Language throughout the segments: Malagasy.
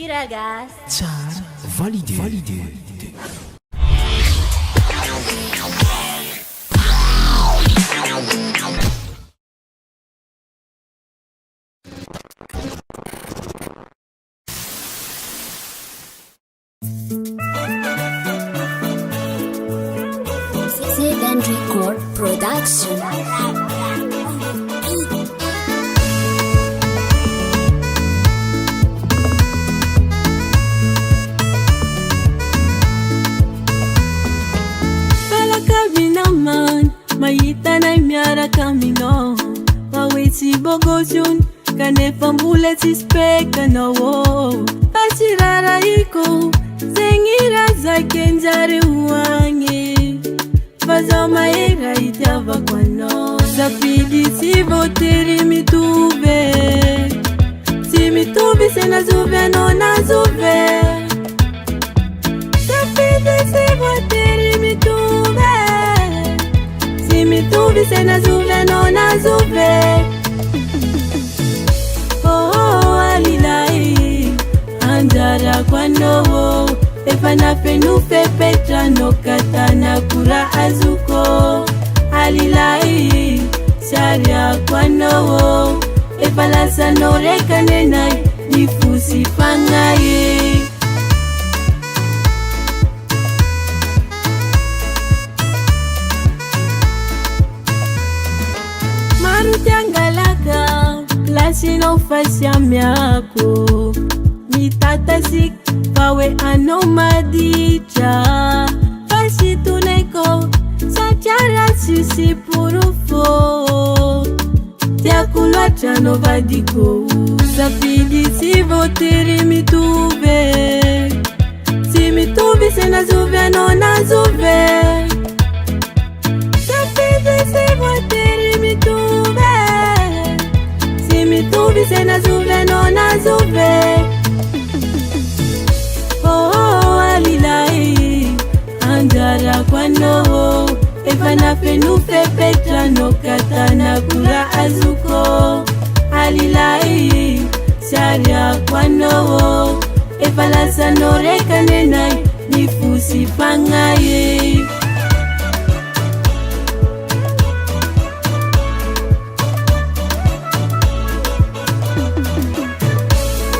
Iragas. Tsara validé. Seven Record Production. Fala kami naman, maita na miara kami no. Mawiti bogosun, kanefa mbulet ispeka no wo. Pasirara iko, zengira zake njari uwange. Fazoma ira itava kwano. Zapidi si voteri mitube. Si mitube se na zuve no na zuve. Zapidi si voteri mitube. Si mitube se na zuve no na zuve. Oh alilai anjara kwano. Efana fenufe petra no katana kura azuko. Alilai sharia kwano. Efala sanore kanenai nifusi pangaye. Maruti angalaka lasi no fasya miako. Mitata sik pawe anomadija. Pasi tuneko sachara sisi purufo. Tiakulwa chano vadiko. Zapidi si voteri mitube. Si mitube se na zuve no na zuve. Zapidi si voteri mitube. Si mitube se na zuve no na zuve. Oh alilai anjara kwano. Efana fenufe petra no katana kura azuko. Alilai sharia kwano. Efala sanore kanenai nifusi pangaye.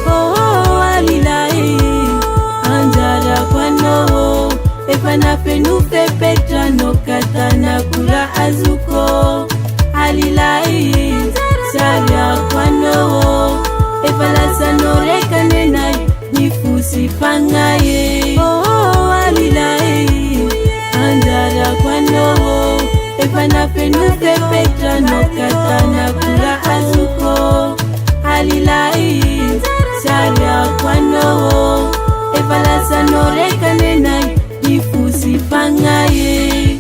Oh alilai anjara kwano. Efana fenufe petra no katana kura azuko. Alilai sharia kwano. Efala sanore kanenai nifusi pangaye. Oh alilai anjara kwano. Efana fenufe petra no katana kura azuko. Alilai sharia kwano. Efala sanore kanenai nifusi pangaye.